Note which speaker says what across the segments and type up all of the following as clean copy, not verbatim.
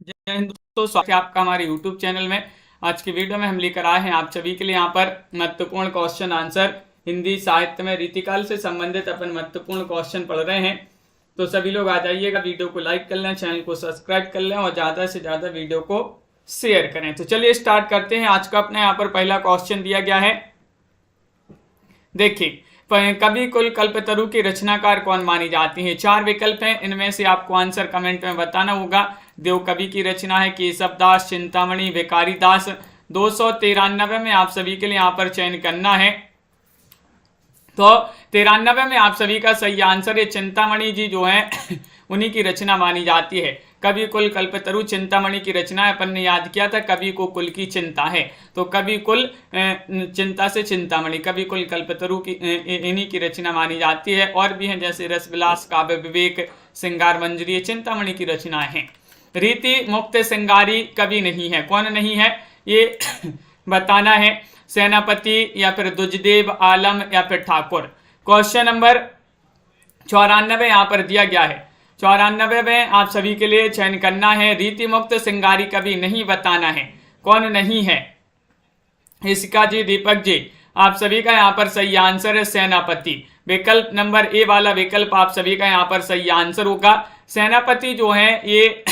Speaker 1: जय हिंद दोस्तों, स्वागत है आपका हमारे YouTube चैनल में। आज की वीडियो में हम लेकर आए हैं आप सभी के लिए यहाँ पर महत्वपूर्ण क्वेश्चन आंसर हिंदी साहित्य में रीतिकाल से संबंधित अपन महत्वपूर्ण क्वेश्चन पढ़ रहे हैं। तो सभी लोग आ जाइएगा, वीडियो को लाइक कर लें, चैनल को सब्सक्राइब कर लें और ज़्यादा से ज़्यादा वीडियो को शेयर करें। तो चलिए स्टार्ट करते हैं। आज का अपने यहाँ पर पहला क्वेश्चन दिया गया है, देखिए कवि कुल कल्पतरु की रचनाकार कौन मानी जाती है। चार विकल्प हैं, इनमें से आपको आंसर कमेंट में बताना होगा। देव कवि की रचना है केशव दास, चिंतामणि, भिखारी दास। 293 में आप सभी के लिए यहाँ पर चयन करना है। तो 93 में आप सभी का सही आंसर है चिंतामणि जी जो है उन्हीं की रचना मानी जाती है। कवि कुल कल्पतरु चिंतामणि की रचना है। अपन ने याद किया था कवि को कुल की चिंता है, तो कवि कुल चिंता से चिंतामणि, कवि कुल कल्पतरु की इन्हीं की रचना मानी जाती है। और भी हैं जैसे रसविलास, काव्य विवेक, श्रृंगार मंजरी, चिंतामणि की रचनाएं हैं। रीति मुक्त श्रृंगारी कवि नहीं है। कौन नहीं है ये बताना है, सेनापति या फिर दुजदेव, आलम या फिर ठाकुर। क्वेश्चन नंबर 94 यहाँ पर दिया गया है। 94 में आप सभी के लिए चयन करना है, रीति मुक्त श्रृंगारी कवि नहीं बताना है। कौन नहीं है इसका जी? दीपक जी, आप सभी का यहाँ पर सही आंसर है सेनापति। विकल्प नंबर ए वाला विकल्प आप सभी का यहाँ पर सही आंसर होगा। सेनापति जो है ये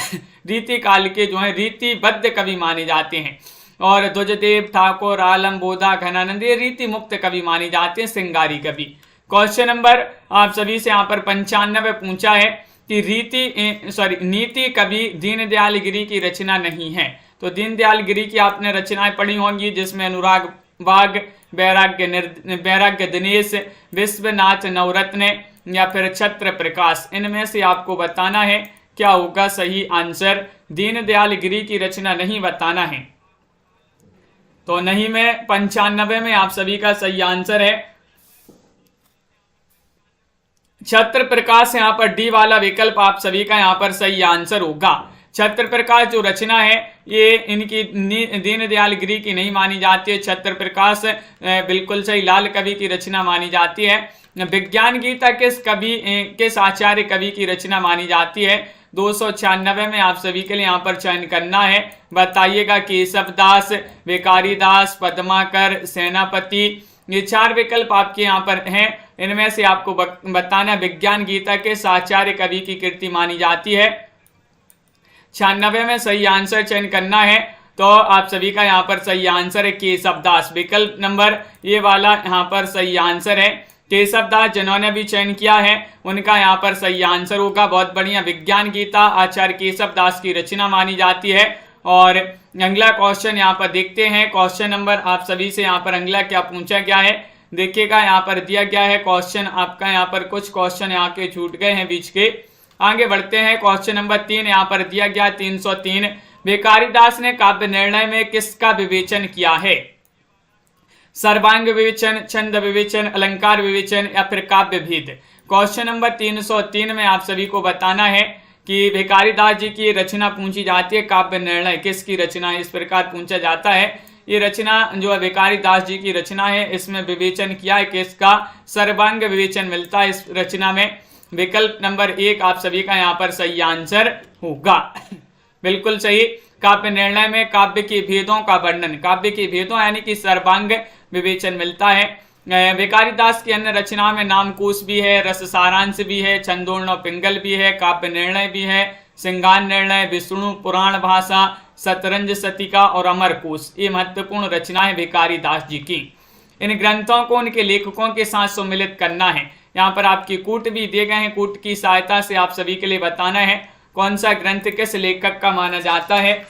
Speaker 1: रीति काल के जो है रीतिबद्ध कवि माने जाते हैं। और दुजदेव, ठाकुर, आलम, बोधा, घनानंद ये रीति मुक्त कवि माने जाते हैं, श्रृंगारी कवि। क्वेश्चन नंबर आप सभी से यहाँ पर 95 पूछा है कि नीति कवि दीनदयाल गिरी की रचना नहीं है। तो दीनदयाल गिरी की आपने रचनाएं पढ़ी होंगी, जिसमें अनुराग बाग, वैराग्य दिनेश, विश्वनाथ नवरत्न या फिर छत्र प्रकाश। इनमें से आपको बताना है क्या होगा सही आंसर। दीनदयाल गिरी की रचना नहीं बताना है, तो नहीं में 95 में आप सभी का सही आंसर है छत्र प्रकाश। यहाँ पर डी वाला विकल्प आप सभी का यहाँ पर सही आंसर होगा। छत्र प्रकाश जो रचना है ये इनकी दीनदयाल गिरी की नहीं मानी जाती है। छत्र प्रकाश बिल्कुल सही लाल कवि की रचना मानी जाती है। विज्ञान गीता किस आचार्य कवि की रचना मानी जाती है? 296 में आप सभी के लिए यहाँ पर चयन करना है, बताइएगा। केशव दास, भिखारी दास, पद्माकर, सेनापति। ये चार विकल्प आपके यहाँ पर हैं, इनमें से आपको बताना विज्ञान गीता के आचार्य कवि की कृति मानी जाती है। 96 में सही आंसर चयन करना है, तो आप सभी का यहाँ पर सही आंसर है केशव दास। विकल्प नंबर ये वाला यहाँ पर सही आंसर है। केशव दास जिन्होंने भी चयन किया है उनका यहाँ पर सही आंसर होगा। बहुत बढ़िया, विज्ञान गीता आचार्य केशव दास की रचना मानी जाती है। और अगला क्वेश्चन यहाँ पर देखते हैं। क्वेश्चन नंबर आप सभी से यहाँ पर अगला क्या पूछा गया है देखिएगा। यहाँ पर दिया गया है क्वेश्चन आपका, यहाँ पर कुछ क्वेश्चन यहाँ के छूट गए हैं बीच के। आगे बढ़ते हैं। क्वेश्चन नंबर 3 यहाँ पर दिया गया 303। भिखारी दास ने काव्य निर्णय में किसका विवेचन किया है? सर्वांग विवेचन, छंद विवेचन, अलंकार विवेचन या फिर काव्य भेद। क्वेश्चन नंबर 303 में आप सभी को बताना है कि भिखारी दास जी की रचना पूछी जाती है, काव्य निर्णय किसकी रचना है, इस प्रकार पूछा जाता है। ये रचना जो है भिखारी दास जी की रचना है, इसमें विवेचन किया है किसका? सर्वांग विवेचन मिलता है इस रचना में। विकल्प नंबर 1 आप सभी का यहाँ पर सही आंसर होगा, बिल्कुल सही। काव्य निर्णय में काव्य के भेदों का वर्णन, काव्य के भेदों यानी कि सर्वांग विवेचन मिलता है। भिखारी दास की अन्य रचनाओं में नामकोश भी है, रस सारांश भी है, छंदोर्ण पिंगल भी है, काव्य निर्णय भी है, श्रृंगार निर्णय, विष्णु पुराण भाषा, शतरंज शतिका और अमरकोश। ये महत्वपूर्ण रचना है भिखारी दास जी की। इन ग्रंथों को उनके लेखकों के साथ सम्मिलित करना है। यहाँ पर आपकी कूट भी दिए गए हैं, कूट की सहायता से आप सभी के लिए बताना है कौन सा ग्रंथ किस लेखक का माना जाता है,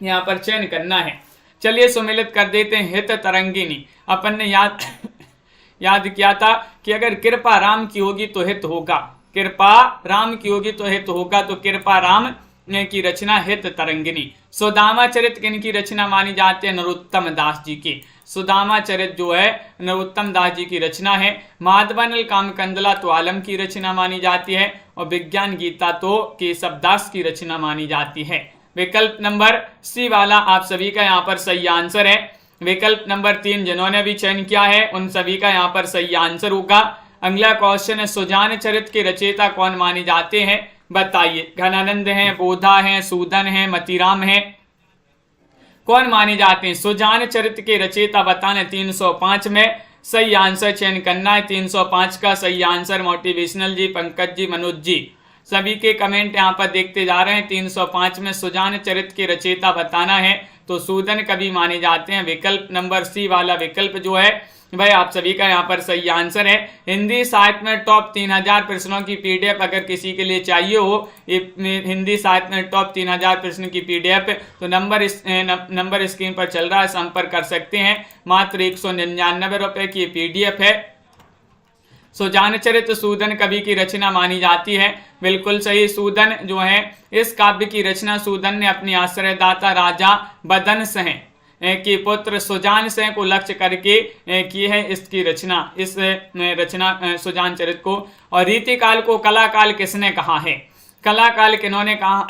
Speaker 1: यहाँ पर चयन करना है। चलिए सम्मिलित कर देते हैं। हित तरंगिनी अपन ने याद किया था कि अगर कृपा राम की होगी तो हित होगा, कृपा राम की होगी तो हित होगा, तो कृपा राम की रचना हित तरंगिनी। सुदामा चरित किन की रचना मानी जाती है? नरोत्तम दास जी की। सुदामा चरित जो है नरोत्तम दास जी की रचना है। माधवानल कामकंदला तो आलम की रचना मानी जाती है और विज्ञान गीता तो केशव दास की रचना मानी जाती है। विकल्प नंबर सी वाला आप सभी का यहाँ पर सही आंसर है। विकल्प नंबर 3 जिन्होंने भी चयन किया है उन सभी का यहाँ पर सही आंसर होगा। अगला क्वेश्चन है, सुजान चरित के रचयिता कौन माने जाते हैं? बताइए। घनानंद है, बोधा है, सूदन है, मतीराम है, कौन माने जाते हैं? सुजान चरित्र के रचयिता बताना 305 में सही आंसर चयन करना है। 305 का सही आंसर मोटिवेशनल जी, पंकज जी, मनोज जी, सभी के कमेंट यहाँ पर देखते जा रहे हैं। 305 में सुजान चरित्र के रचयिता बताना है, तो सूदन कवि माने जाते हैं। विकल्प नंबर सी वाला विकल्प जो है भाई आप सभी का यहाँ पर सही आंसर है। हिंदी साहित्य में टॉप 3000 प्रश्नों की पीडीएफ अगर किसी के लिए चाहिए हो, हिंदी साहित्य में टॉप 3000 प्रश्नों की पीडीएफ, तो नंबर स्क्रीन पर चल रहा है, संपर्क कर सकते हैं। मात्र 199 रुपए की पीडीएफ है। सुजान चरित्र सूदन कवि की रचना मानी जाती है। बिल्कुल सही। सूदन जो है, इस काव्य की रचना सूदन ने अपने आश्रयदाता राजा बदन सह के पुत्र सुजान सिंह को लक्ष्य करके की है इसकी रचना, इस रचना सुजान चरित्र को। और रीतिकाल को कलाकाल किसने कहा है? कलाकाल किन्होंने कहा?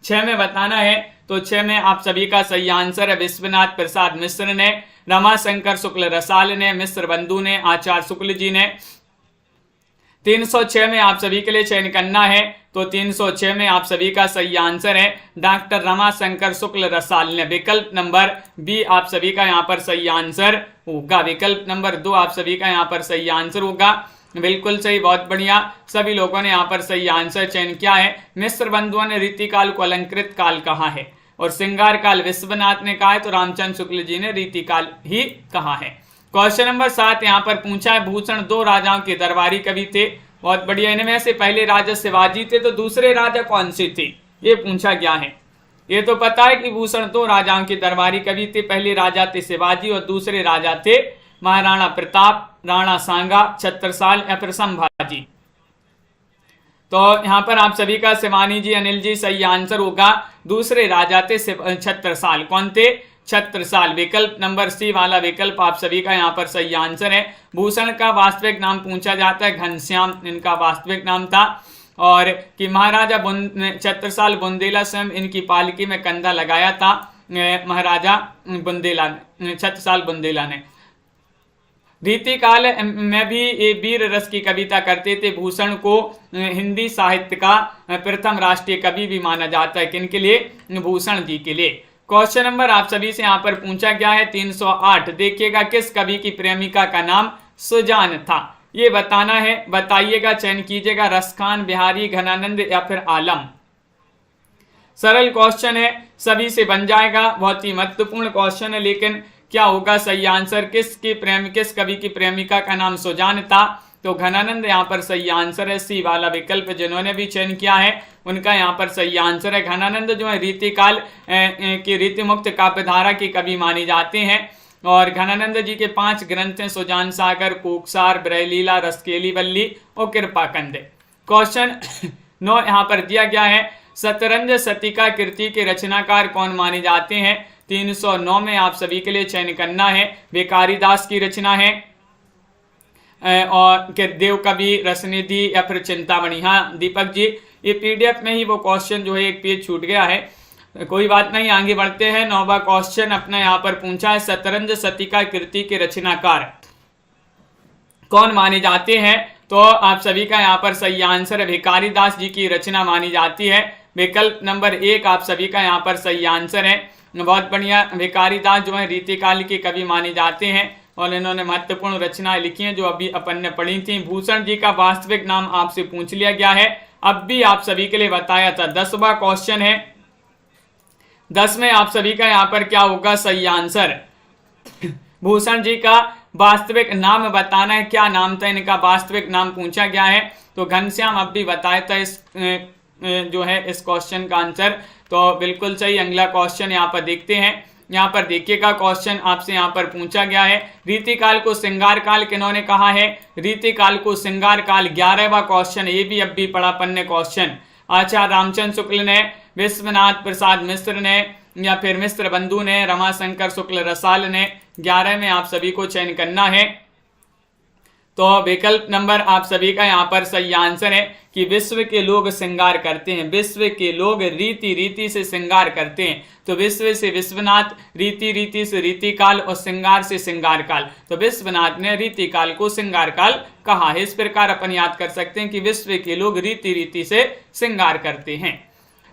Speaker 1: 6 में बताना है, तो 6 में आप सभी का सही आंसर है विश्वनाथ प्रसाद मिश्र ने, रमाशंकर शुक्ल रसाल ने, मिश्र बंधु ने, आचार्य शुक्ल जी ने। 306 में आप सभी के लिए चयन करना है, तो 306 में आप सभी का सही आंसर है डॉक्टर रमाशंकर शुक्ल रसाल ने। विकल्प नंबर बी आप सभी का यहाँ पर सही आंसर होगा। विकल्प नंबर 2 आप सभी का यहाँ पर सही आंसर होगा। बिल्कुल सही, बहुत बढ़िया, सभी लोगों ने यहाँ पर सही आंसर चयन किया है। मिश्र बंधुओं ने रीतिकाल को अलंकृत काल कहा है और श्रृंगार काल विश्वनाथ ने कहा है, तो रामचंद्र शुक्ल जी ने रीतिकाल ही कहा है। क्वेश्चन नंबर 7 यहाँ पर पूछा है, भूषण 2 राजाओं के दरबारी कवि थे। बहुत बढ़िया। इनमें से पहले राजा शिवाजी थे, तो दूसरे राजा कौन से थे, ये पूछा गया है। ये तो पता है कि भूषण 2 राजाओं के दरबारी कवि थे। पहले राजा थे शिवाजी और दूसरे राजा थे महाराणा प्रताप, राणा सांगा, छत्रसाल या फिर संभाजी। तो यहाँ पर आप सभी का शिवानी जी, अनिल जी, सही आंसर होगा दूसरे राजा थे छत्रसाल। कौन थे? छत्रसाल। विकल्प नंबर सी वाला विकल्प आप सभी का यहाँ पर सही आंसर है। भूषण का वास्तविक नाम पूछा जाता है, घनश्याम इनका वास्तविक नाम था। और कि महाराजा छत्रसाल बुंदेला स्वयं इनकी पालकी में कंधा लगाया था, महाराजा बुंदेला ने, छत्रसाल बुंदेला ने। रीतिकाल में भी ये वीर रस की कविता करते थे। भूषण को हिंदी साहित्य का प्रथम राष्ट्रीय कवि भी माना जाता है। किनके लिए? भूषण जी के लिए। क्वेश्चन नंबर आप सभी से यहाँ पर पूछा गया है 308। देखिएगा, किस कवि की प्रेमिका का नाम सुजान था, ये बताना है। बताइएगा, चयन कीजिएगा, रसखान, बिहारी, घनानंद या फिर आलम। सरल क्वेश्चन है, सभी से बन जाएगा। बहुत ही महत्वपूर्ण क्वेश्चन है, लेकिन क्या होगा सही आंसर? किस कवि की प्रेमिका का नाम सुजान था? तो घनानंद यहाँ पर सही आंसर है। सी वाला विकल्प जिन्होंने भी चयन किया है उनका यहाँ पर सही आंसर है। घनानंद जो है रीतिकाल की रीतिमुक्त काव्यधारा के कवि माने जाते हैं। और घनानंद जी के 5 ग्रंथ हैं, सुजान सागर, कोकसार, ब्रहलीला, रसकेली वल्ली और कृपाकंद। क्वेश्चन 9 यहाँ पर दिया गया है, शतरंज शतिका कृति के रचनाकार कौन माने जाते हैं? 309 में आप सभी के लिए चयन करना है। भिखारी दास की रचना है और देव कवि, रसनिधि या फिर चिंतामणि। हाँ दीपक जी, ये पीडीएफ में ही वो क्वेश्चन जो है एक पेज छूट गया है, कोई बात नहीं, आगे बढ़ते हैं। 9वां क्वेश्चन अपना यहाँ पर पूछा है, शतरंज शतिका कृति के रचनाकार कौन माने जाते हैं? तो आप सभी का यहाँ पर सही आंसर है भिखारी दास जी की रचना मानी जाती है। विकल्प नंबर 1 आप सभी का यहाँ पर सही आंसर है। बहुत बढ़िया। भिखारी दास जो है रीतिकाल के कवि माने जाते हैं और इन्होंने महत्वपूर्ण रचनाएं लिखी हैं जो अभी अपन ने पढ़ी थी। भूषण जी का वास्तविक नाम आपसे पूछ लिया गया है, अब भी आप सभी के लिए बताया था। 10वां क्वेश्चन है, 10 में आप सभी का यहाँ पर क्या होगा सही आंसर? भूषण जी का वास्तविक नाम बताना है। क्या नाम था इनका? वास्तविक नाम पूछा गया है, तो घनश्याम अब भी बताया था इस जो है इस क्वेश्चन का आंसर। तो बिल्कुल सही। अगला क्वेश्चन यहाँ पर देखते हैं। यहाँ पर देखिएगा, क्वेश्चन आपसे यहाँ पर पूछा गया है, रीतिकाल को श्रृंगार काल किन्होंने कहा है? रीतिकाल को श्रृंगार काल 11वां क्वेश्चन, ये भी अब भी पढ़ा पन्ने क्वेश्चन। आचार्य रामचंद्र शुक्ल ने, विश्वनाथ प्रसाद मिश्र ने या फिर मिश्र बंधु ने, रमाशंकर शुक्ल रसाल ने। 11 में आप सभी को चयन करना है। तो विकल्प नंबर आप सभी का यहाँ पर सही आंसर है कि विश्व के लोग श्रृंगार करते हैं। विश्व के लोग रीति रीति से श्रृंगार करते हैं। तो विश्व से विश्वनाथ, रीति रीति से रीतिकाल और श्रृंगार से श्रृंगार काल। तो विश्वनाथ ने रीतिकाल को श्रृंगार काल कहा है। इस प्रकार अपन याद कर सकते हैं कि विश्व के लोग रीति रीति से श्रृंगार करते हैं।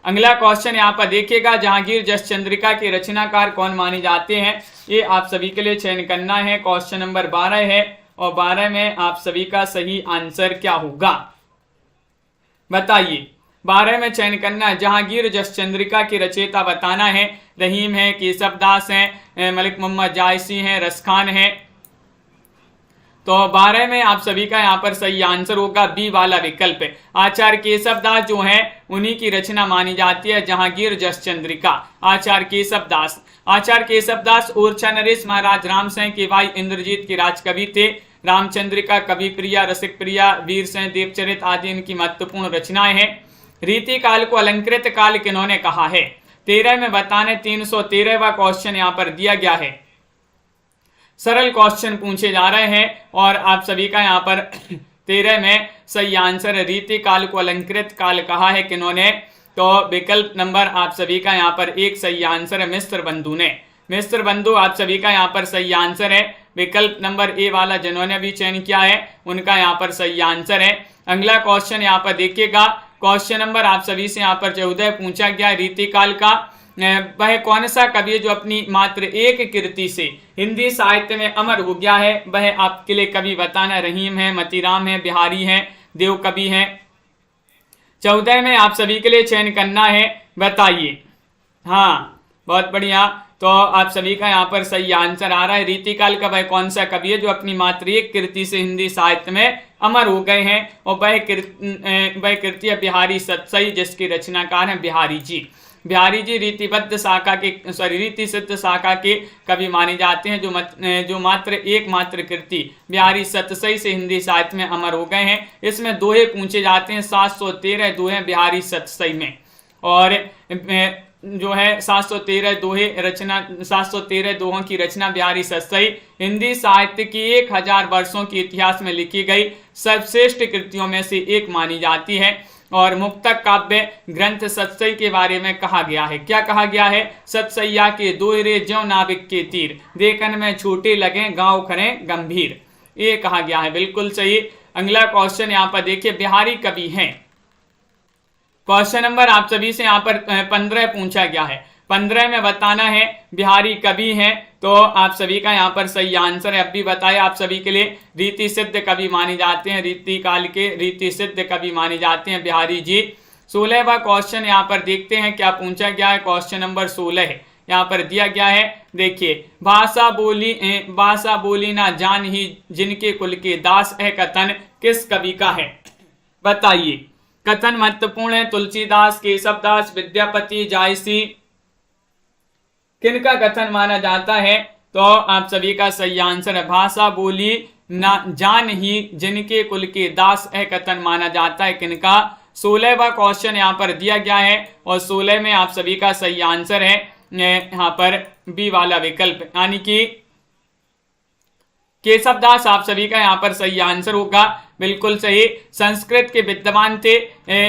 Speaker 1: अगला क्वेश्चन यहाँ पर देखिएगा, जहांगीर जस चंद्रिका के रचनाकार कौन माने जाते हैं? ये आप सभी के लिए चयन करना है। क्वेश्चन नंबर 12 है और 12 में आप सभी का सही आंसर क्या होगा बताइए। 12 में चयन करना है, जहांगीर जस चंद्रिका की रचयिता बताना है। रहीम है, केशवदास है, मलिक मोहम्मद जायसी है, रसखान है। तो 12 में आप सभी का यहाँ पर सही आंसर होगा बी वाला विकल्प है। आचार्य केशवदास जो है उन्हीं की रचना मानी जाती है जहांगीर जस चंद्रिका। आचार्य केशवदास ओरछा नरेश, महाराज राम सिंह के भाई इंद्रजीत के राजकवि थे। रामचंद्रिका, कवि प्रिया, रसिक प्रिया, वीर सिंह, देवचरित आदि इनकी महत्वपूर्ण रचनाएं हैं। रीति काल को अलंकृत काल किन्होंने कहा है? 13 में बताने 313वां क्वेश्चन यहाँ पर दिया गया है। सरल क्वेश्चन पूछे जा रहे हैं और आप सभी का यहाँ पर 13 में सही आंसर है, रीति काल को अलंकृत काल कहा है किन्होंने? तो विकल्प नंबर आप सभी का यहाँ पर एक सही आंसर है, मिस्र बंधु ने। मिस्र बंधु आप सभी का यहाँ पर सही आंसर है। विकल्प नंबर ए वाला जिन्होंने भी चयन किया है उनका यहाँ पर सही आंसर है। अगला क्वेश्चन यहाँ पर देखिएगा, क्वेश्चन नंबर आप सभी से यहाँ पर 14 पूछा गया रीतिकाल का। वह कौन सा कवि जो अपनी मात्र एक कृति से हिंदी साहित्य में अमर हो गया है? वह आपके लिए कवि बताना। रहीम है, मतीराम है, बिहारी है, देव कवि है। 14 में आप सभी के लिए चयन करना है, बताइए। हाँ, बहुत बढ़िया। तो आप सभी का यहाँ पर सही आंसर आ रहा है। रीतिकाल का वह कौन सा कवि है जो अपनी मात्र एक कृति से हिंदी साहित्य में अमर हो गए हैं? और वह कृति है बिहारी सतसई, जिसके रचनाकार हैं बिहारी जी। बिहारी जी रीतिबद्ध शाखा के रीति सिद्ध शाखा के कवि माने जाते हैं, जो मात्र एकमात्र कृति बिहारी सतसई से हिंदी साहित्य में अमर हो गए हैं। इसमें दोहे पूछे जाते हैं, 713 दोहे बिहारी सतसई में। और जो है 713 दोहों की रचना बिहारी सतसई हिंदी साहित्य की 1000 वर्षों के इतिहास में लिखी गई सर्वश्रेष्ठ कृतियों में से एक मानी जाती है। और मुक्तक काव्य ग्रंथ सतसई के बारे में कहा गया है। क्या कहा गया है? सतसैया के दोहरे ज्यों नाविक के तीर, देखन में छोटे लगे गांव खड़े गंभीर, ये कहा गया है। बिल्कुल सही। अगला क्वेश्चन यहाँ पर देखिए, बिहारी कवि हैं। क्वेश्चन नंबर आप सभी से यहाँ पर 15 पूछा गया है। 15 में बताना है बिहारी कवि हैं। तो आप सभी का यहाँ पर सही आंसर है, अब भी बताया आप सभी के लिए, रीति सिद्ध कवि माने जाते हैं। रीति काल के रीति सिद्ध कवि माने जाते हैं बिहारी जी। 16वां क्वेश्चन यहाँ पर देखते हैं क्या पूछा गया है। क्वेश्चन नंबर 16 है, यहाँ पर दिया गया है। देखिए, भाषा बोली ना जान ही जिनके कुल के दास है कथन किस कवि का है? बताइए। कथन महत्वपूर्ण है, तुलसीदास, केशवदास, विद्यापति, जायसी, किनका कथन माना जाता है? तो आप सभी का सही आंसर है, भाषा बोली ना जान ही जिनके कुल के दास है कथन माना जाता है किनका? 16वां क्वेश्चन यहाँ पर दिया गया है और 16 में आप सभी का सही आंसर है यहाँ पर बी वाला विकल्प, यानी कि केशवदास आप सभी का यहाँ पर सही आंसर होगा। बिल्कुल सही। संस्कृत के विद्वान थे,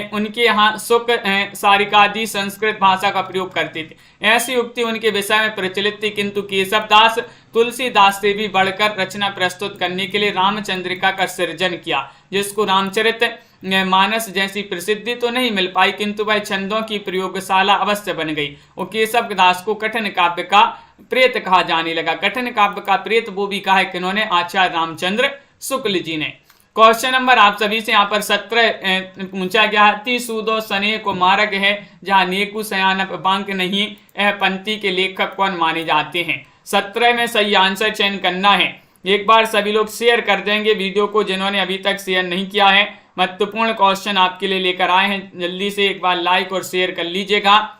Speaker 1: उनके यहाँ सुक सारिकादि संस्कृत भाषा का प्रयोग करते थे। ऐसी उक्ति उनके विषय में प्रचलित थी, किंतु केशवदास तुलसीदास से भी बढ़कर रचना प्रस्तुत करने के लिए रामचंद्रिका का सृजन किया, जिसको रामचरित मानस जैसी प्रसिद्धि तो नहीं मिल पाई, किंतु वह छंदों की प्रयोगशाला अवश्य बन गई और केशवदास को कठिन काव्य का प्रेत कहा जाने लगा। कठिन काव्य का प्रेत वो भी कहा है किन्होंने? आचार्य रामचंद्र शुक्ल जी ने। क्वेश्चन नंबर आप सभी से यहाँ पर 17 पूछा गया। अति सूदो सने को मार्ग है जहाँ नेकु सयानप बांक नहीं, यह पंक्ति के लेखक कौन माने जाते हैं? 17 में सही आंसर चयन करना है। एक बार सभी लोग शेयर कर देंगे वीडियो को, जिन्होंने अभी तक शेयर नहीं किया है। महत्वपूर्ण क्वेश्चन आपके लिए लेकर आए हैं, जल्दी से एक बार लाइक और शेयर कर लीजिएगा।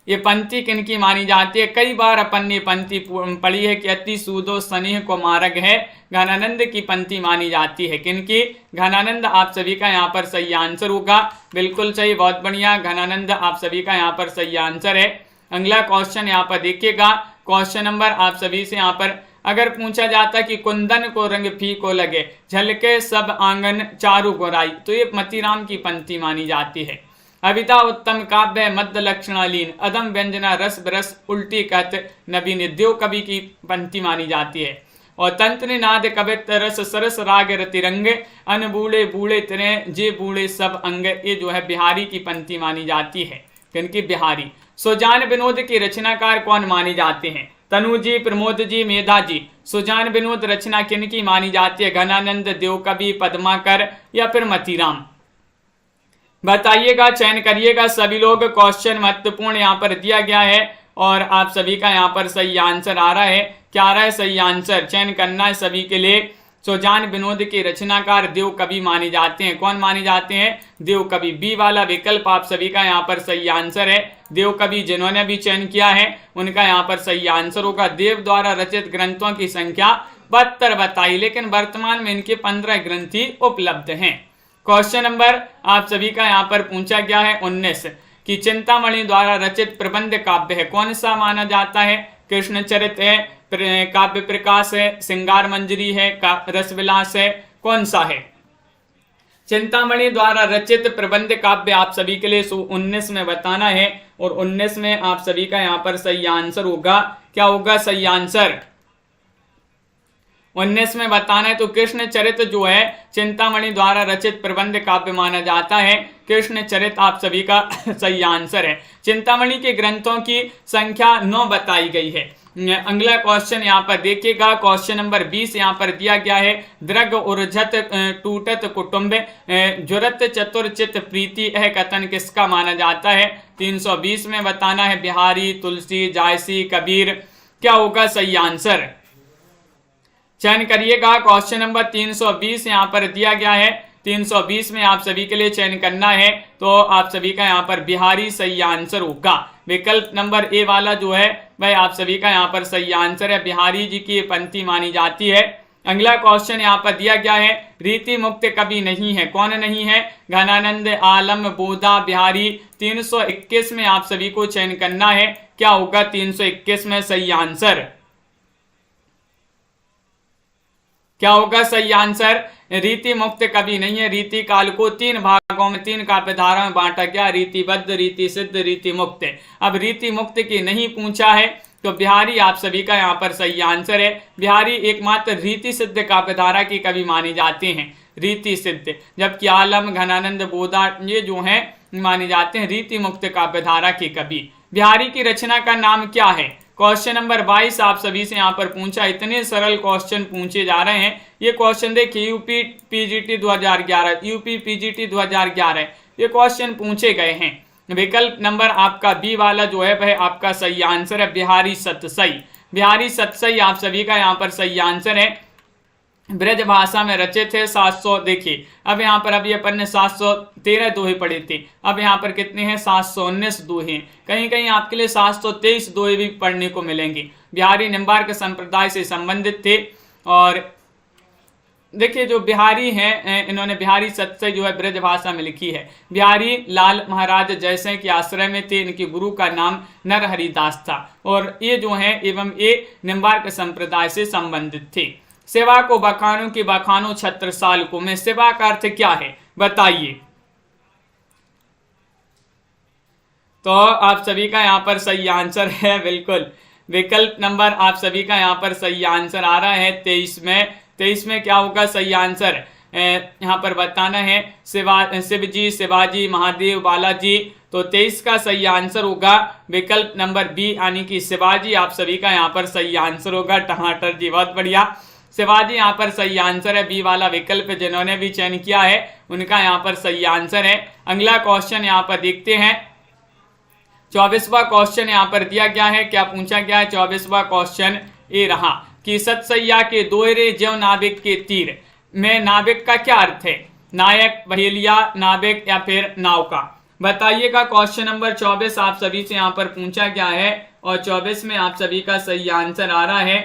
Speaker 1: ये पंक्ति किनकी मानी जाती है? कई बार अपन ने पंक्ति पढ़ी है कि अति सूदो स्नेह को मार्ग है, घनानंद की पंक्ति मानी जाती है। किनकी? घनानंद आप सभी का यहाँ पर सही आंसर होगा। बिल्कुल सही, बहुत बढ़िया। घनानंद आप सभी का यहाँ पर सही आंसर है। अगला क्वेश्चन यहाँ पर देखिएगा। क्वेश्चन नंबर आप सभी से यहाँ पर अगर पूछा जाता कि कुंदन को रंग फीको लगे, झलके सब आंगन चारु गोराई, तो ये मतीराम की पंक्ति मानी जाती है। अविता उत्तम काव्य मध्य लक्षणालीन, अदम व्यंजना रस बरस उल्टी कहत नवीन, देव कवि की पंक्ति मानी जाती है। और तंत्र नाद कवित्व रस सरस राग रतिरंग, अन बूढ़े बूढ़े तिरे जे बूढ़े सब अंग, ये जो है बिहारी की पंक्ति मानी जाती है। क्योंकि बिहारी। सुजान विनोद की रचनाकार कौन माने जाते हैं? तनु जी, प्रमोद जी, मेधा जी। सुजान विनोद रचना किनकी मानी जाती है? घनानंद, देवकवि, पद्माकर या फिर मतीराम? बताइएगा, चयन करिएगा सभी लोग। क्वेश्चन महत्वपूर्ण यहाँ पर दिया गया है और आप सभी का यहाँ पर सही आंसर आ रहा है। क्या आ रहा है सही आंसर? चयन करना है सभी के लिए। सुजान विनोद के रचनाकार देव कवि माने जाते हैं। कौन माने जाते हैं? देव कवि। बी वाला विकल्प आप सभी का यहाँ पर सही आंसर है। देव कवि जिन्होंने भी चयन किया है उनका यहाँ पर सही आंसर होगा। देव द्वारा रचित ग्रंथों की संख्या 72 बताई, लेकिन वर्तमान में इनके 15 ग्रंथ ही उपलब्ध हैं। क्वेश्चन नंबर आप सभी का यहाँ पर पूछा गया है 19 कि चिंतामणि द्वारा रचित प्रबंध काव्य है, कौन सा माना जाता है? कृष्णचरित है, काव्य प्रकाश है, श्रृंगार मंजरी है, रसविलास है, कौन सा है? चिंतामणि द्वारा रचित प्रबंध काव्य आप सभी के लिए 19 में बताना है और 19 में आप सभी का यहाँ पर सही आंसर होगा। क्या होगा सही आंसर? 19 में बताना है तो कृष्ण चरित जो है चिंतामणि द्वारा रचित प्रबंध काव्य माना जाता है। कृष्ण चरित आप सभी का सही आंसर है। चिंतामणि के ग्रंथों की संख्या 9 बताई गई है। अगला क्वेश्चन यहाँ पर देखिएगा, क्वेश्चन नंबर 20 यहाँ पर दिया गया है। दृग उर्जत टूटत कुटुंब, जुरत चतुर्चित प्रीति, यह कथन किसका माना जाता है? 320 में बताना है। बिहारी, तुलसी, जायसी, कबीर। क्या होगा सही आंसर? चयन करिएगा। क्वेश्चन नंबर 320 यहाँ पर दिया गया है। 320 में आप सभी के लिए चयन करना है तो आप सभी का यहाँ पर बिहारी सही आंसर होगा। विकल्प नंबर ए वाला जो है भाई आप सभी का यहाँ पर सही आंसर है। बिहारी जी की पंक्ति मानी जाती है। अगला क्वेश्चन यहाँ पर दिया गया है। रीति मुक्त कवि नहीं है, कौन नहीं है? घनानंद, आलम, बोधा, बिहारी। 321 में आप सभी को चयन करना है। क्या होगा 321 में सही आंसर? क्या होगा सही आंसर? रीति मुक्त कवि नहीं है। रीति काल को 3 भागों में 3 काव्यधारा में बांटा गया, रीतिबद्ध, रीति सिद्ध, रीति मुक्त। अब रीति मुक्त की नहीं पूछा है तो बिहारी आप सभी का यहाँ पर सही आंसर है। बिहारी एकमात्र रीति सिद्ध काव्यधारा की कवि माने जाते हैं, रीति सिद्ध, जबकि आलम, घनानंद, बोधा ये जो हैं माने जाते हैं रीति मुक्त काव्यधारा के कवि। बिहारी की रचना का नाम क्या है? क्वेश्चन नंबर 22 आप सभी से यहाँ पर पूछा। इतने सरल क्वेश्चन पूछे जा रहे हैं। ये क्वेश्चन देखिए यूपी पीजीटी 2011, यूपी पीजीटी 2011 ये क्वेश्चन पूछे गए हैं। विकल्प नंबर आपका बी वाला जो है वह आपका सही आंसर है। बिहारी सतसई। बिहारी सतसई आप सभी का यहाँ पर सही आंसर है। ब्रज भाषा में रचित है। 700 देखिए अब यहाँ पर अभी अपन ने 713 दोहे पढ़े थे, अब यहाँ पर कितने हैं? 719 दोहे। कहीं कहीं आपके लिए 723 दोहे भी पढ़ने को मिलेंगे। बिहारी निम्बार्क संप्रदाय से संबंधित थे। और देखिए जो बिहारी हैं इन्होंने बिहारी सतसई जो है ब्रज भाषा में लिखी है। बिहारी लाल महाराज जयसिंह के आश्रय में थे। इनके गुरु का नाम नरहरिदास था और ये जो है एवं ये निम्बार्क संप्रदाय से संबंधित थे। सेवा को बखानों की बखानो छत्रसाल को में सेवा का अर्थ क्या है बताइए? तो आप सभी का यहाँ पर सही आंसर है बिल्कुल। विकल्प नंबर आप सभी का यहाँ पर सही आंसर आ रहा है 23 में। 23 में क्या होगा सही आंसर? यहाँ पर बताना है शिवजी, शिवाजी, महादेव, बालाजी। तो 23 का सही आंसर होगा विकल्प नंबर बी यानी कि शिवाजी आप सभी का यहाँ पर सही आंसर होगा। टमाटर जी बहुत बढ़िया, शिवाजी यहाँ पर सही आंसर है। बी वाला विकल्प जिन्होंने भी चयन किया है उनका यहाँ पर सही आंसर है। अगला क्वेश्चन यहाँ पर देखते हैं। 24वां क्वेश्चन यहाँ पर दिया गया है। क्या पूछा गया है? 24वां क्वेश्चन ये रहा कि सतसैया के दोहरे ज्यों नाविक के तीर में नाविक का क्या अर्थ है? नायक, बहेलिया, नाविक या फिर नाव का? बताइएगा। क्वेश्चन नंबर 24 आप सभी से यहाँ पर पूछा गया है और 24 में आप सभी का सही आंसर आ रहा है।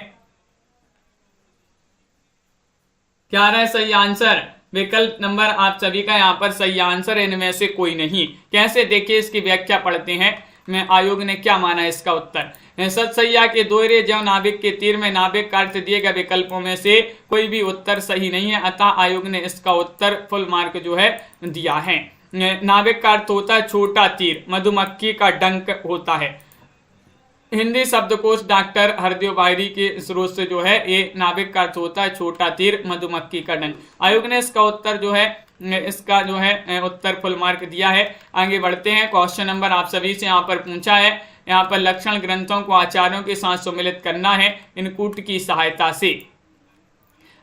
Speaker 1: क्या आ रहा है सही आंसर? विकल्प नंबर आप सभी का यहाँ पर सही आंसर है। इनमें से कोई नहीं। कैसे? देखिए इसकी व्याख्या पढ़ते हैं। में आयोग ने क्या माना इसका उत्तर? सतसैया के दोहरे ज्यों नाविक के तीर में नाविक का अर्थ दिए गए विकल्पों में से कोई भी उत्तर सही नहीं है, अतः आयोग ने इसका उत्तर फुल मार्क जो है दिया है। नाविक का अर्थ होता है छोटा तीर, मधुमक्खी का डंक होता है। हिंदी शब्दकोश डॉक्टर हरदेव बाहरी के स्रोत से जो है ये नाविक का अर्थ होता है छोटा तीर, मधुमक्खी का डंक। आयोग ने इसका उत्तर जो है उत्तर फुल मार्क दिया है। आगे बढ़ते हैं। क्वेश्चन नंबर आप सभी से यहाँ पर पूछा है, यहाँ पर लक्षण ग्रंथों को आचार्यों के साथ सम्मिलित करना है इनकूट की सहायता से।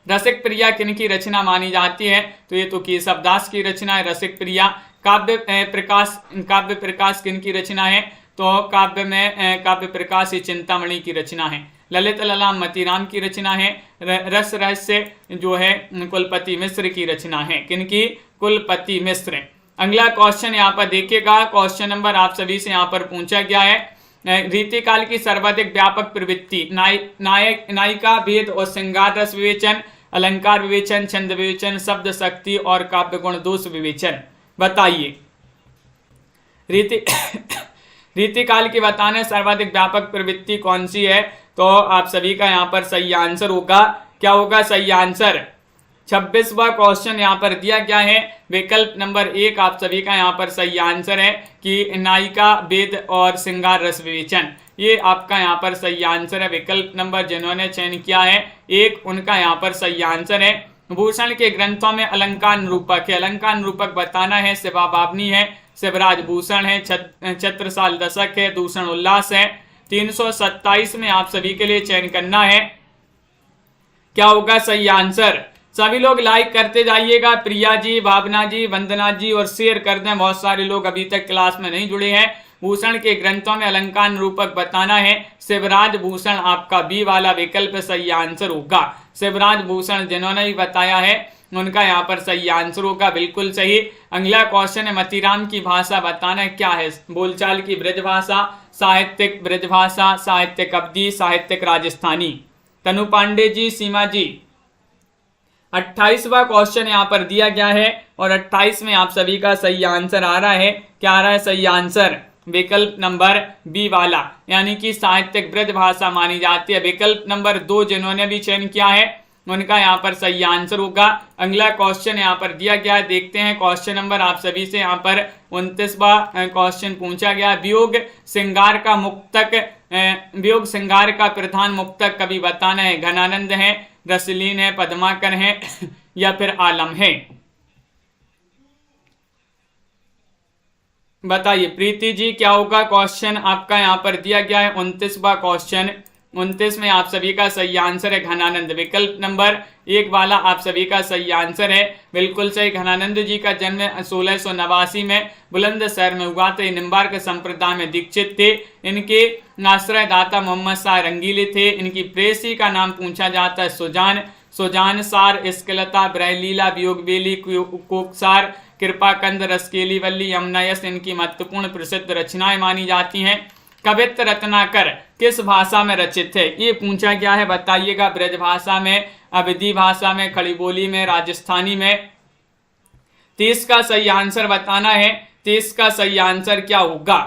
Speaker 1: रसिक प्रिया किनकी रचना मानी जाती है? तो ये तो केशवदास की रचना है रसिक प्रिया। काव्य प्रकाश किनकी रचना है? तो काव्य प्रकाश ये चिंतामणि की रचना है। ललित ललाम मतीराम की रचना है। रस रहस्य जो है कुलपति मिश्र की रचना है। किनकी? कुलपति मिश्र। अगला क्वेश्चन यहाँ पर देखिएगा। क्वेश्चन नंबर आप सभी से यहाँ पर पूछा गया है, रीतिकाल की सर्वाधिक व्यापक प्रवृत्ति नायिका भेद और श्रृंगार रस विवेचन, अलंकार विवेचन, छंद विवेचन, शब्द शक्ति और काव्य गुण दोष विवेचन। बताइए रीतिकाल की बताने सर्वाधिक व्यापक प्रवृत्ति कौन सी है? तो आप सभी का यहाँ पर सही आंसर होगा, क्या होगा सही आंसर? 26वां क्वेश्चन यहाँ पर दिया गया है, विकल्प नंबर 1 आप सभी का यहाँ पर सही आंसर है कि नायिका वेद और श्रृंगार रस विवेचन। ये आपका यहाँ पर सही आंसर है। विकल्प नंबर जिन्होंने चयन किया है 1, उनका यहाँ पर सही आंसर है। भूषण के ग्रंथों में अलंकार निरूपक है, अलंकार निरूपक बताना है शिवा बावनी है, शिवराज भूषण है, छत्रसाल दशक है, दूषण उल्लास है। 327 में आप सभी के लिए चयन करना है, क्या होगा सही आंसर? सभी लोग लाइक करते जाइएगा, प्रिया जी, भावना जी, वंदना जी, और शेयर कर दें। बहुत सारे लोग अभी तक क्लास में नहीं जुड़े हैं। भूषण के ग्रंथों में अलंकार निरूपक बताना है शिवराज भूषण, आपका बी वाला विकल्प सही आंसर होगा। शिवराज भूषण जिन्होंने भी बताया है उनका यहाँ पर सही आंसर होगा, बिल्कुल सही। अगला क्वेश्चन है, मतीराम की भाषा बताना है क्या है? बोलचाल की ब्रज भाषा, साहित्यिक ब्रज भाषा, साहित्यिक अवधी, साहित्यिक राजस्थानी। तनु पांडे जी, सीमा जी। 28वां क्वेश्चन यहाँ पर दिया गया है और 28 में आप सभी का सही आंसर आ रहा है, क्या आ रहा है सही आंसर? विकल्प नंबर बी वाला, यानी कि साहित्यिक ब्रज भाषा मानी जाती है। विकल्प नंबर 2 जिन्होंने भी चयन किया है उनका यहाँ पर सही आंसर होगा। अगला क्वेश्चन यहाँ पर दिया गया है, देखते हैं क्वेश्चन नंबर आप सभी से यहाँ पर 29वां क्वेश्चन पूछा गया। वियोग श्रृंगार का मुक्तक, वियोग श्रृंगार का प्रधान मुक्तक कवि बताना है। घनानंद है, रसलीन है, पद्माकर है या फिर आलम है? बताइए प्रीति जी, क्या होगा क्वेश्चन आपका यहाँ पर दिया गया है 29वां क्वेश्चन। 29 में आप सभी का सही आंसर है घनानंद। विकल्प नंबर 1 वाला आप सभी का सही आंसर है, बिल्कुल सही। घनानंद जी का जन्म 1689 में बुलंदशहर में हुआ था। निम्बार्क संप्रदाय में दीक्षित थे। इनके आश्रय दाता मोहम्मद शाह रंगीले थे। इनकी प्रेसी का नाम पूछा जाता है सुजान, सुजान सार, इस्कलता, ब्रहलीला, वियोगबेली, कोकसार, कृपाकंद, रसकेली वल्ली, यमुनायस इनकी महत्वपूर्ण प्रसिद्ध रचनाएं मानी जाती हैं। कवित्व रत्नाकर किस भाषा में रचित है? ये पूछा गया है, बताइएगा। ब्रज भाषा में, अवधी भाषा में, खड़ी बोली में, राजस्थानी में। 30 का सही आंसर बताना है। 30 का सही आंसर क्या होगा?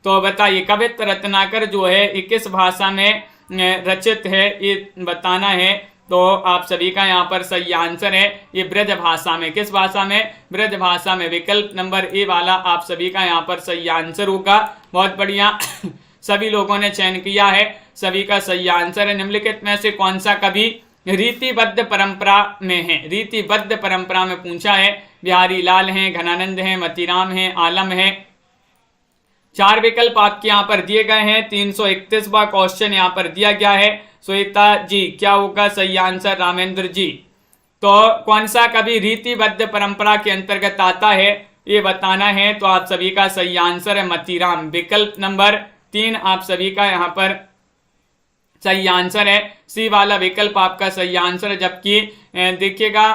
Speaker 1: तो बताइए कवित्व रत्नाकर जो है ये किस भाषा में रचित है, ये बताना है। तो आप सभी का यहाँ पर सही आंसर है ये ब्रज भाषा में। किस भाषा में? ब्रज भाषा में। विकल्प नंबर ए वाला आप सभी का यहाँ पर सही आंसर होगा। बहुत बढ़िया, सभी लोगों ने चयन किया है, सभी का सही आंसर है। निम्नलिखित में से कौन सा कवि रीतिबद्ध परंपरा में है? रीतिबद्ध परंपरा में पूछा है। बिहारी लाल हैं, घनानंद हैं, मतीराम हैं, आलम है। 4 विकल्प आपके यहाँ पर दिए गए हैं। 331वां क्वेश्चन यहाँ पर दिया गया है। श्वेता जी, क्या होगा सही आंसर? रामेंद्र जी, तो कौन सा कवि रीतिबद्ध परंपरा के अंतर्गत आता है ये बताना है। तो आप सभी का सही आंसर है मतीराम। विकल्प नंबर 3 आप सभी का यहाँ पर सही आंसर है। सी वाला विकल्प आपका सही आंसर है। जबकि देखिएगा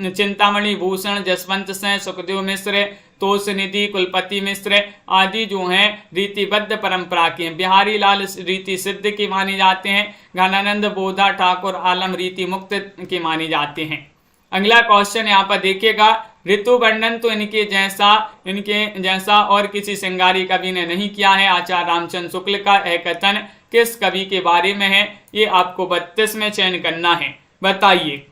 Speaker 1: चिंतामणि भूषण, जसवंत सिंह, सुखदेव मिश्र, तोष निधि, कुलपति मिश्र आदि जो हैं रीतिबद्ध परंपरा के हैं। बिहारी लाल रीति सिद्ध की माने जाते हैं। घनानंद, बोधा, ठाकुर, आलम रीति मुक्त के माने जाते हैं। अगला क्वेश्चन यहाँ पर देखिएगा, ऋतु वर्णन तो इनके जैसा और किसी श्रृंगारी कवि ने नहीं किया है। आचार्य रामचंद्र शुक्ल का यह कथन किस कवि के बारे में है? ये आपको 32 में चयन करना है। बताइए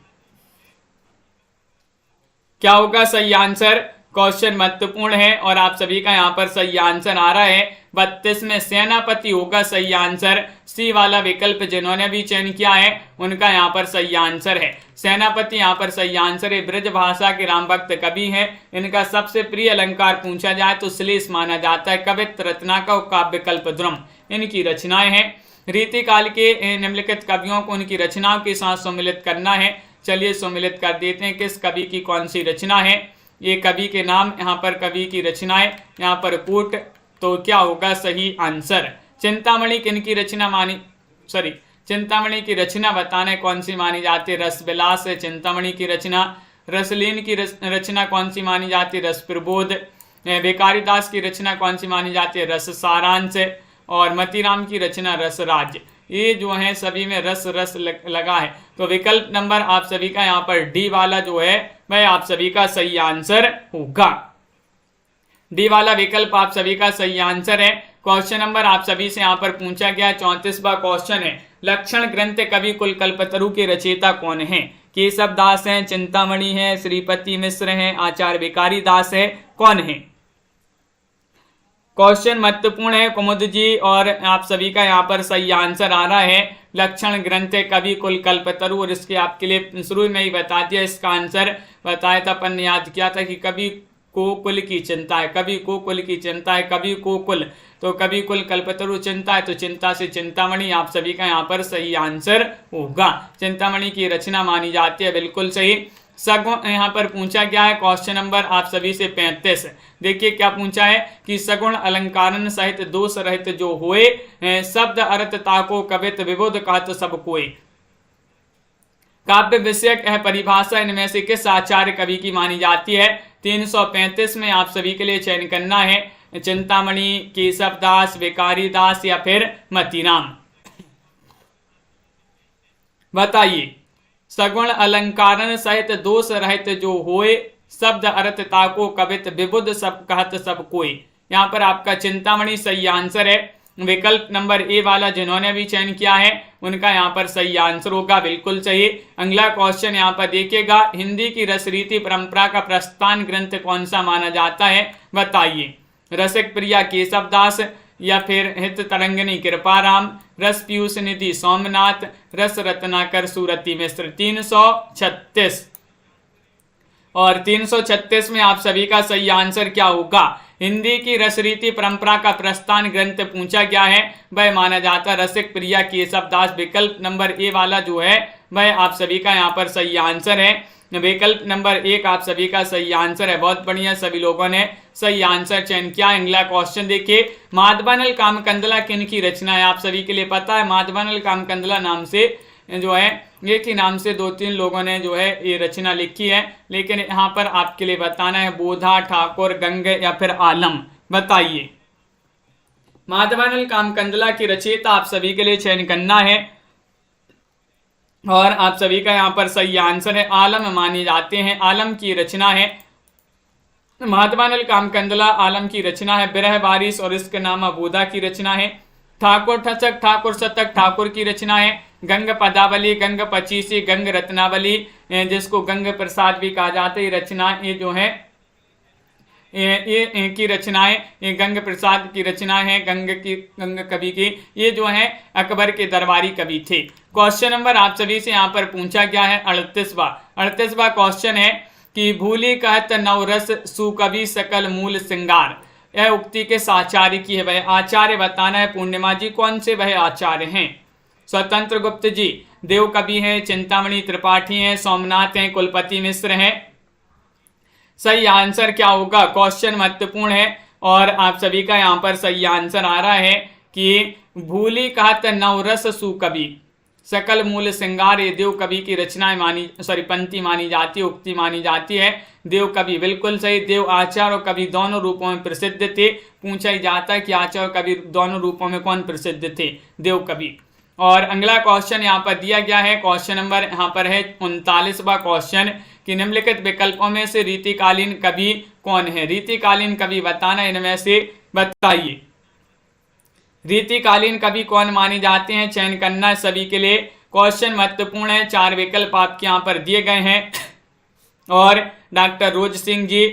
Speaker 1: क्या होगा सही आंसर। क्वेश्चन महत्वपूर्ण है और आप सभी का यहाँ पर सही आंसर आ रहा है 32 में सेनापति होगा सही आंसर। सी वाला विकल्प जिन्होंने भी चयन किया है उनका यहाँ पर सही आंसर है। सेनापति यहाँ पर सही आंसर है। ब्रज भाषा के राम भक्त कवि हैं। इनका सबसे प्रिय अलंकार पूछा जाए तो श्लेष माना जाता है। कवित्व रत्नाकर और काव्य कल्पद्रुम इनकी रचनाएं हैं। रीतिकाल के निम्नलिखित कवियों को उनकी रचनाओं के साथ सम्मिलित करना है। चलिए सम्मिलित कर देते हैं किस कवि की कौन सी रचना है। ये कवि के नाम, यहाँ पर कवि की रचनाएं, यहाँ पर कूट, तो क्या होगा सही आंसर। चिंतामणि किनकी रचना चिंतामणि की रचना बताना है कौन सी मानी जाती है। रसविलास है चिंतामणि की रचना। रसलीन की रचना कौन सी मानी जाती है। रस प्रबोध। भिखारीदास की रचना कौन सी मानी जाती है। रस सारांश। और मतीराम की रचना रसराज। ये जो है सभी में रस लगा है। तो विकल्प नंबर आप सभी का यहाँ पर डी वाला जो है वह आप सभी का सही आंसर होगा। डी वाला विकल्प आप सभी का सही आंसर है। क्वेश्चन नंबर आप सभी से यहाँ पर पूछा गया 34वां क्वेश्चन है। लक्षण ग्रंथ कवि कुल कल्पतरु के रचयिता कौन है? केशव दास है, चिंतामणि है, श्रीपति मिश्र है, आचार्य भिखारी दास है, कौन है? क्वेश्चन महत्वपूर्ण है कुमुद जी और आप सभी का यहाँ पर सही आंसर आ रहा है लक्षण ग्रंथ कवि कुल कल्पतरु। और इसके आपके लिए शुरू में ही बता दिया, इसका आंसर बताया था, अपन ने याद किया था कि कवि को कुल की चिंता है, कवि को कुल की चिंता है, कवि को कुल, तो कवि कुल कल्पतरु चिंता है, तो चिंता से चिंतामणि आप सभी का यहाँ पर सही आंसर होगा। चिंतामणि की रचना मानी जाती है, बिल्कुल सही। सगुण यहाँ पर पूछा गया है क्वेश्चन नंबर आप सभी से 35। देखिए क्या पूछा है कि सगुण अलंकारन सहित दोष रहित जो होए, शब्द अर्थ ताको कवित विबुध कहत सब कोई। काव्य विषयक यह परिभाषा इनमें से किस आचार्य कवि की मानी जाती है? 335 में आप सभी के लिए चयन करना है। चिंतामणि, केशव दास, भिखारी दास या फिर मतीराम। बताइए सगुण अलंकारन सहित दोष रहित जो होए, शब्द अर्थ ताको कवित विबुध सब कहत सब कोई। यहाँ पर आपका चिंतामणि सही आंसर है। विकल्प नंबर ए वाला जिन्होंने भी चयन किया है उनका यहाँ पर सही आंसर होगा, बिल्कुल सही। अगला क्वेश्चन यहाँ पर देखिएगा, हिंदी की रसरीति परंपरा का प्रस्थान ग्रंथ कौन सा माना जाता है? बताइए। रसिक प्रिया केशव दास या फिर हित तरंगिनी कृपाराम, रस पीयूष निधि सोमनाथ, रस रत्नाकर सूरती मिश्र। 336 और 336 में आप सभी का सही आंसर क्या होगा? हिंदी की रसरीति परंपरा का प्रस्थान ग्रंथ पूछा गया है, वह माना जाता रसिक प्रिया केशव दास। विकल्प नंबर ए वाला जो है वह आप सभी का यहाँ पर सही आंसर है। विकल्प नंबर 1 आप सभी का सही आंसर है। बहुत बढ़िया, सभी लोगों ने सही आंसर चयन किया। अगला क्वेश्चन देखिए, माधवानल कामकंदला किन की रचना है? आप सभी के लिए पता है माधवानल कामकंदला नाम से जो है एक ही नाम से 2-3 लोगों ने जो है ये रचना लिखी है, लेकिन यहाँ पर आपके लिए बताना है बोधा, ठाकुर, गंग या फिर आलम। बताइए माधवानल कामकंदला की रचयिता आप सभी के लिए चयन करना है और आप सभी का यहाँ पर सही आंसर है आलम माने जाते हैं। आलम की रचना है माधवानल कामकंदला, आलम की रचना है बिरह बारिश और इसके नामा बोधा की रचना है। ठाकुर ठसक, ठाकुर शतक ठाकुर की रचना है। गंग पदावली, गंग पचीसी, गंग रत्नावली जिसको गंग प्रसाद भी कहा जाता है, रचना ये जो है ये की रचनाएं, ये गंग प्रसाद की रचना है, गंग कवि की, ये जो है अकबर के दरबारी कवि थे। क्वेश्चन नंबर आप सभी से यहाँ पर पूछा गया है 38वां क्वेश्चन है कि भूली कहत नवरस सुकवि सकल मूल श्रृंगार। यह उक्ति के आचार्य की है, वह आचार्य बताना है। पूर्णिमा जी कौन से वह आचार्य हैं? स्वतंत्र गुप्त जी देव कवि हैं, चिंतामणि त्रिपाठी हैं, सोमनाथ हैं, कुलपति मिश्र हैं। सही आंसर क्या होगा? क्वेश्चन महत्वपूर्ण है और आप सभी का यहाँ पर सही आंसर आ रहा है कि भूली कहत नवरस सुकवि सकल मूल श्रृंगार, ये देव कवि की रचनाएं पंक्ति मानी जाती है, उक्ति मानी जाती है। देव कवि बिल्कुल सही। देव आचार्य और कवि दोनों रूपों में प्रसिद्ध थे। पूछा ही जाता है कि आचार्य और कवि दोनों रूपों में कौन प्रसिद्ध थे? देव कवि। और अगला क्वेश्चन यहाँ पर दिया गया है, क्वेश्चन नंबर यहाँ पर है 39वां क्वेश्चन कि निम्नलिखित विकल्पों में से रीतिकालीन कवि कौन है। रीतिकालीन कवि बताना, इनमें से बताइए रीतिकालीन कवि कौन माने जाते हैं, चयन करना सभी के लिए। क्वेश्चन महत्वपूर्ण है, 4 विकल्प आपके यहाँ पर दिए गए हैं और डॉक्टर रोज सिंह जी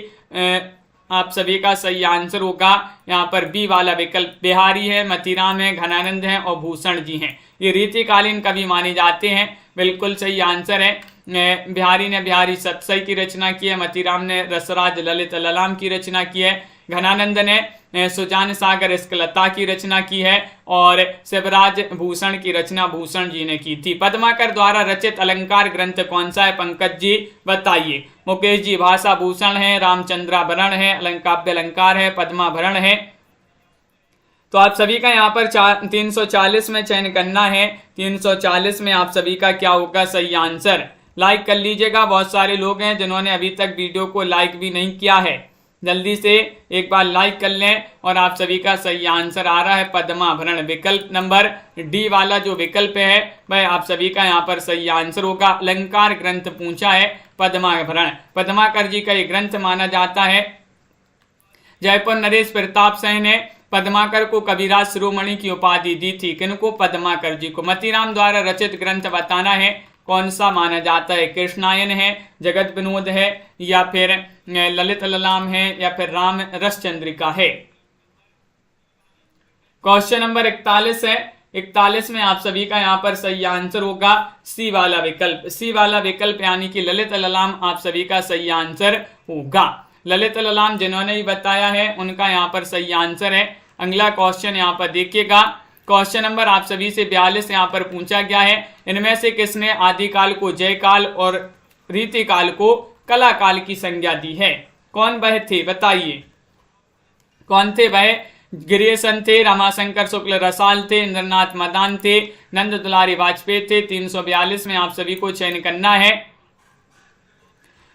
Speaker 1: आप सभी का सही आंसर होगा यहाँ पर बी वाला विकल्प। बिहारी है, मतीराम है, घनानंद है और भूषण जी हैं, ये रीतिकालीन कवि माने जाते हैं। बिल्कुल सही आंसर है। बिहारी ने बिहारी सतसई की रचना की है, मतीराम ने रसराज ललित ललाम की रचना की है, घनानंद ने सुजान सागर स्कलता की रचना की है और शिवराज भूषण की रचना भूषण जी ने की थी। पद्माकर द्वारा रचित अलंकार ग्रंथ कौन सा है, पंकज जी बताइए। मुकेश जी भाषा भूषण है, रामचंद्राभरण है, अलंकाव्य अलंकार है, पद्माभरण है। तो आप सभी का यहाँ पर 340 में चयन करना है। 340 में आप सभी का क्या होगा सही आंसर। लाइक कर लीजिएगा, बहुत सारे लोग हैं जिन्होंने अभी तक वीडियो को लाइक भी नहीं किया है, जल्दी से एक बार लाइक कर लें। और आप सभी का सही आंसर आ रहा है पद्माभरण, विकल्प नंबर डी वाला जो विकल्प है वह आप सभी का यहाँ पर सही आंसर होगा। अलंकार ग्रंथ पूछा है पद्माभरण, पद्माकर जी का ये ग्रंथ माना जाता है। जयपुर नरेश प्रताप सिंह ने पद्माकर को कविराज शिरोमणि की उपाधि दी थी, किनको, पद्माकर जी को। मतीराम द्वारा रचित ग्रंथ बताना है, कौन सा माना जाता है, कृष्णायन है, जगत विनोद है या फिर ललित ललाम है या फिर राम रस चंद्रिका है। क्वेश्चन नंबर 41 है। 41 में आप सभी का यहाँ पर सही आंसर होगा सी वाला विकल्प। सी वाला विकल्प यानी कि ललित ललाम आप सभी का सही आंसर होगा। ललित ललाम जिन्होंने भी बताया है उनका यहाँ पर सही आंसर है। अगला क्वेश्चन यहाँ पर देखिएगा, क्वेश्चन नंबर आप सभी से 42 यहाँ पर पूछा गया है। इनमें से किसने आदिकाल को जयकाल और रीतिकाल को कलाकाल की संज्ञा दी है, कौन वह थे बताइए, कौन थे वह। गिरीशन थे, रमाशंकर शुक्ल रसाल थे, इंद्रनाथ मदान थे, नंद दुलारी वाजपेयी थे। 342 में आप सभी को चयन करना है।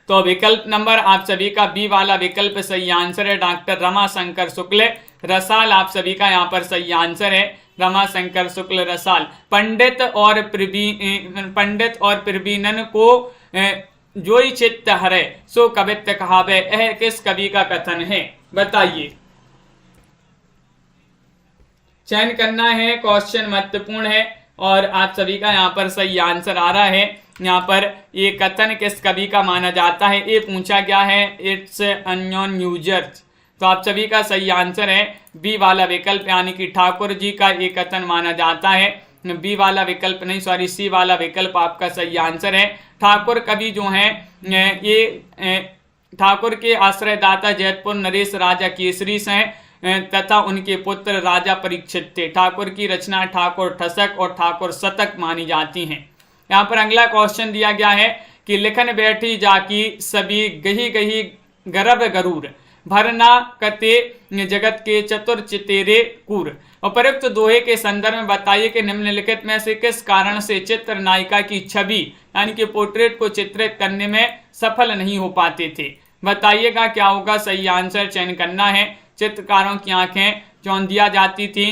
Speaker 1: तो विकल्प नंबर आप सभी का बी वाला विकल्प सही आंसर है, डॉक्टर रमाशंकर शुक्ल रसाल आप सभी का यहाँ पर सही आंसर है, रमाशंकर शुक्ल रसाल। पंडित और प्रवीणन को जोई चित्त हरे सो कवित्व कहावे, यह किस कवि का कथन है बताइए। चयन करना है, क्वेश्चन महत्वपूर्ण है और आप सभी का यहाँ पर सही आंसर आ रहा है। यहाँ पर ये कथन किस कवि का माना जाता है, ये पूछा गया है, इट्स अननोन यूजर्स। तो आप सभी का सही आंसर है बी वाला विकल्प यानी कि ठाकुर जी का ये कथन माना जाता है। बी वाला विकल्प नहीं, सॉरी, सी वाला विकल्प आपका सही आंसर है। ठाकुर कवि जो हैं ये ठाकुर के आश्रयदाता जयपुर नरेश राजा केसरी से तथा उनके पुत्र राजा परीक्षित थे। ठाकुर की रचना ठाकुर ठसक और ठाकुर शतक मानी जाती हैं। यहाँ पर अगला क्वेश्चन दिया गया है कि लिखन बैठी जाकी सभी गही गही गर्भ गरूर भरना कते जगत के चतुर चितेरे कूर। उपयुक्त दोहे के संदर्भ में बताइए कि निम्नलिखित में से किस कारण से चित्र नायिका की छवि यानी कि पोर्ट्रेट को चित्रित करने में सफल नहीं हो पाते थे, बताइएगा क्या होगा सही आंसर। चयन करना है। चित्रकारों की आंखें चौंध दिया जाती थी।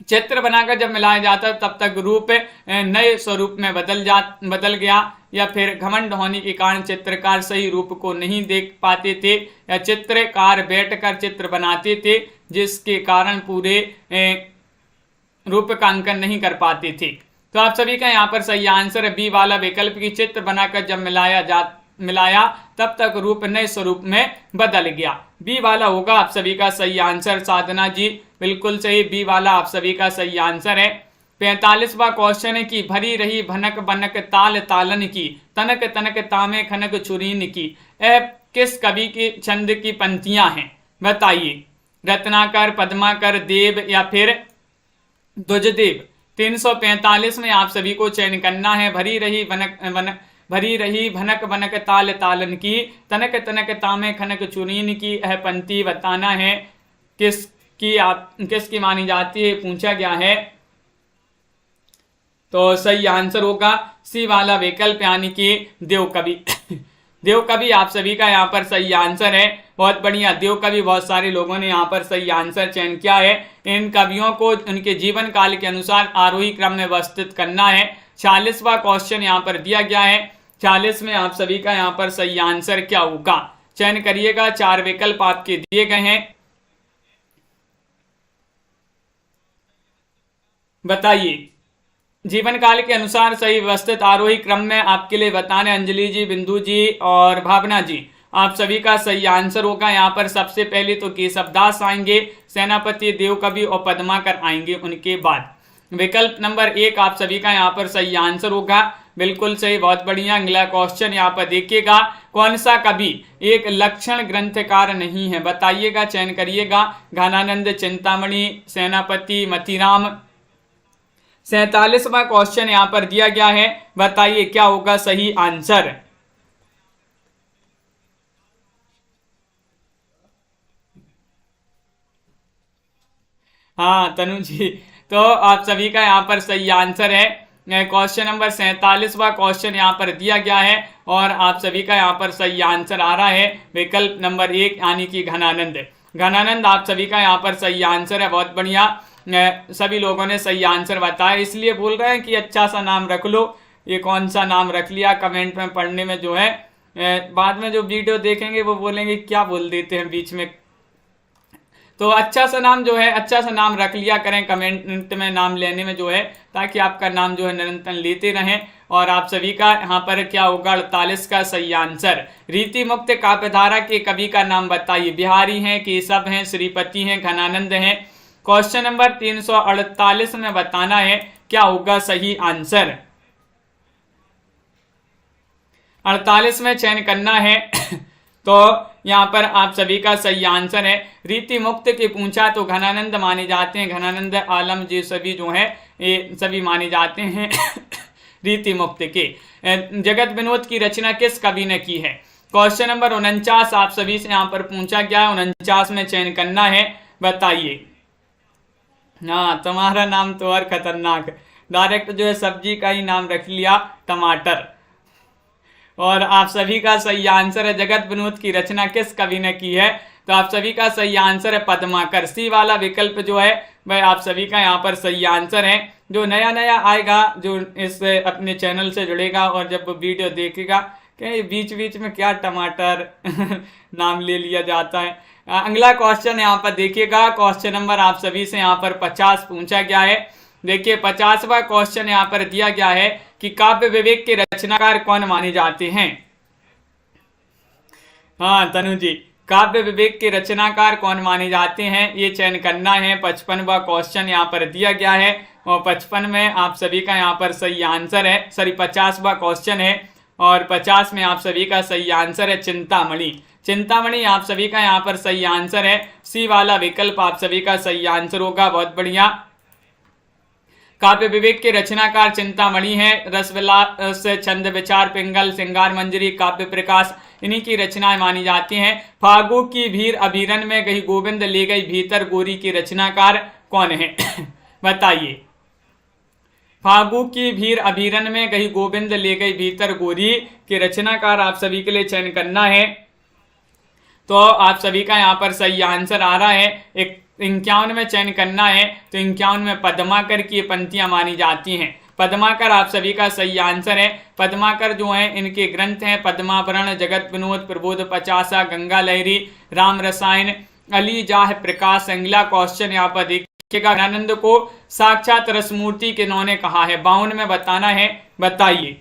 Speaker 1: चित्र बनाकर जब मिलाया जाता तब तक रूप नए स्वरूप में बदल गया, या फिर घमंड होने के कारण चित्रकार सही रूप को नहीं देख पाते थे, या चित्रकार बैठकर चित्र बनाते थे जिसके कारण पूरे रूप का अंकन नहीं कर पाते थे। तो आप सभी का यहाँ पर सही आंसर है बी वाला विकल्प की चित्र बनाकर जब मिलाया तब तक रूप नए स्वरूप में बदल गया। बी वाला होगा आप सभी का सही आंसर। साधना जी बिल्कुल सही, बी वाला आप सभी का सही आंसर है। 45वां क्वेश्चन है कि भरी रही भनक बनक ताल तालन की तनक तनक तामे खनक छुरीन की, यह किस कवि के छंद की पंक्तियां हैं बताइए। रत्नाकर, पद्माकर, देव या फिर द्विजदेव। 345 में आप सभी को चयन करना है। भरी रही भनक बनक ताल तालन की तनक तनक तामे खनक चुरीन की, यह पंक्ति बताना है किसकी मानी जाती है, पूछा गया है। तो सही आंसर होगा सी वाला विकल्प यानी कि देव कवि। देव कवि आप सभी का यहाँ पर सही आंसर है। बहुत बढ़िया, देव कवि बहुत सारे लोगों ने यहाँ पर सही आंसर चयन किया है। इन कवियों को उनके जीवन काल के अनुसार आरोही क्रम में व्यवस्थित करना है। 46वां क्वेश्चन यहाँ पर दिया गया है। 40 में आप सभी का यहाँ पर सही आंसर क्या होगा, चयन करिएगा। 4 विकल्प आपके दिए गए हैं, बताइए। जीवन काल के अनुसार सही व्यवस्थित आरोही क्रम में आपके लिए बताने अंजलि जी, बिंदु जी और भावना जी, आप सभी का सही आंसर होगा। यहाँ पर सबसे पहले तो केशवदास आएंगे, सेनापति, देवकवि और पद्माकर आएंगे उनके बाद। विकल्प नंबर 1 आप सभी का यहाँ पर सही आंसर होगा, बिल्कुल सही, बहुत बढ़िया। अगला क्वेश्चन यहाँ पर देखिएगा, कौन सा कवि एक लक्षण ग्रंथकार नहीं है, बताइएगा, चयन करिएगा। घनानंद, चिंतामणि, सेनापति, मतीराम। 47वां क्वेश्चन यहाँ पर दिया गया है, बताइए क्या होगा सही आंसर। हाँ तनु जी, तो आप सभी का यहाँ पर सही आंसर है। क्वेश्चन नंबर 47वां क्वेश्चन यहाँ पर दिया गया है और आप सभी का यहाँ पर सही आंसर आ रहा है विकल्प नंबर 1 यानी कि घनानंद। घनानंद आप सभी का यहाँ पर सही आंसर है, बहुत बढ़िया। सभी लोगों ने सही आंसर बताया, इसलिए बोल रहे हैं कि अच्छा सा नाम रख लो। ये कौन सा नाम रख लिया, कमेंट में पढ़ने में जो है बाद में जो वीडियो देखेंगे वो बोलेंगे क्या बोल देते हैं बीच में। तो अच्छा सा नाम जो है, अच्छा सा नाम रख लिया करें कमेंट में नाम लेने में जो है, ताकि आपका नाम जो है निरंतर लेते रहें। और आप सभी का यहाँ पर क्या होगा 48 का सही आंसर। रीति मुक्त काव्यधारा के कवि का नाम बताइए। बिहारी हैं, केशव हैं, श्रीपति हैं, घनानंद हैं। क्वेश्चन नंबर 348 में बताना है क्या होगा सही आंसर। 48 में चयन करना है तो यहाँ पर आप सभी का सही आंसर है रीति मुक्त के पूछा तो घनानंद माने जाते हैं। घनानंद, आलम जी सभी जो है ये सभी माने जाते हैं रीति मुक्त के। जगत विनोद की रचना किस कवि ने की है। क्वेश्चन नंबर 49 आप सभी से यहाँ पर पूछा गया है, 49 में चयन करना है, बताइए। हाँ तुम्हारा नाम तो और खतरनाक, डायरेक्ट जो है सब्जी का ही नाम रख लिया, टमाटर। और आप सभी का सही आंसर है जगत विनोद की रचना किस कवि ने की है, तो आप सभी का सही आंसर है पद्माकर। सी वाला विकल्प जो है वह आप सभी का यहाँ पर सही आंसर है। जो नया नया आएगा, जो इस अपने चैनल से जुड़ेगा और जब वो वीडियो देखेगा कि बीच बीच में क्या टमाटर नाम ले लिया जाता है। अगला क्वेश्चन यहाँ पर देखिएगा, क्वेश्चन नंबर आप सभी से यहाँ पर 50 पूछा गया है। देखिए 50वां क्वेश्चन यहाँ पर दिया गया है कि काव्य विवेक के रचनाकार कौन माने जाते हैं। हाँ तनु जी, काव्य विवेक के रचनाकार कौन माने जाते हैं, ये चयन करना है। 55वां क्वेश्चन यहाँ पर दिया गया है और 55 में आप सभी का यहाँ पर सही आंसर है, सॉरी 50वां क्वेश्चन है और 50 में आप सभी का सही आंसर है चिंतामणि। चिंतामणि आप सभी का यहाँ पर सही आंसर है। सी वाला विकल्प आप सभी का सही आंसर होगा, बहुत बढ़िया। काव्य विवेक के रचनाकार चिंतामणि है। रसविलास, छंद विचार, पिंगल, श्रृंगार मंजरी, काव्य प्रकाश, इन्हीं की रचनाएं मानी जाती हैं। फागु की भीर अभिरन में गई गोविंद ले गई भीतर गोरी की रचनाकार कौन है बताइए। फागु की भीर अभिरन में गई गोविंद ले गई भीतर गोरी के रचनाकार आप सभी के लिए चयन करना है। तो आप सभी का यहाँ पर सही आंसर आ रहा है 51 में चयन करना है। तो 51 में पद्माकर की पंक्तियां मानी जाती हैं। पद्माकर आप सभी का सही आंसर है। पद्माकर जो है इनके ग्रंथ हैं पद्माभरण, जगत विनोद, प्रबोध 50, गंगा लहरी, राम रसायन, अली जाह प्रकाश। अगला क्वेश्चन यहाँ पर देखिएगा, आनंद को साक्षात रसमूर्ति के नौ ने कहा है। 52 में बताना है, बताइए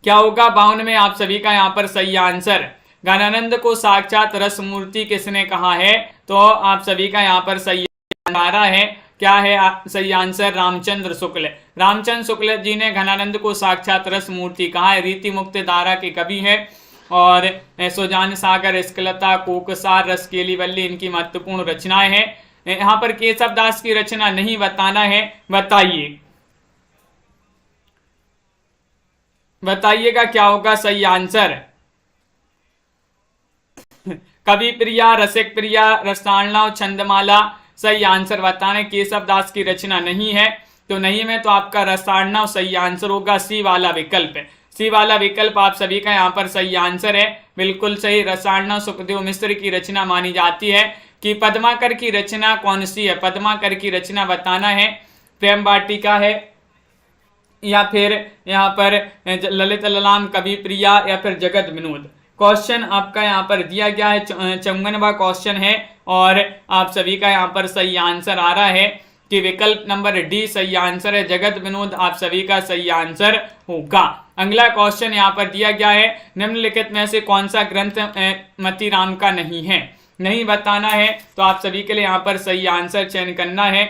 Speaker 1: क्या होगा। 52 में आप सभी का यहाँ पर सही आंसर। ज्ञानानंद को साक्षात रसमूर्ति किसने कहा है, तो आप सभी का यहाँ पर सही आ रहा है क्या है सही आंसर, रामचंद्र शुक्ल। रामचंद्र शुक्ल जी ने घनानंद को साक्षात रस मूर्ति कहा है। रीति मुक्त धारा के कवि है और सुजान सागर, स्कलता, कोकसार, रसकेली वल्ली इनकी महत्वपूर्ण रचनाएं हैं। यहाँ पर केशव दास की रचना नहीं बताना है, बताइए बताइएगा क्या होगा सही आंसर। कवि प्रिया, रसिक प्रिया, रसायणव, छंदमाला। सही आंसर बताने। केशव दास की रचना नहीं है, तो नहीं में तो आपका रसायणव सही आंसर होगा। सी वाला विकल्प है। सी वाला विकल्प आप सभी का यहाँ पर सही आंसर है, बिल्कुल सही। रसायणव सुखदेव मिश्र की रचना मानी जाती है। कि पद्माकर की रचना कौन सी है, पद्माकर की रचना बताना है। प्रेम वाटिका है, या फिर यहाँ पर ललित ललाम, कवि प्रिया या फिर जगत विनोद। क्वेश्चन आपका यहाँ पर दिया गया है, 54वां क्वेश्चन है और आप सभी का यहाँ पर सही आंसर आ रहा है कि विकल्प नंबर डी सही आंसर है, जगत विनोद आप सभी का सही आंसर होगा। अगला क्वेश्चन यहाँ पर दिया गया है, निम्नलिखित में से कौन सा ग्रंथ मतीराम का नहीं है, नहीं बताना है, तो आप सभी के लिए यहाँ पर सही आंसर चयन करना है।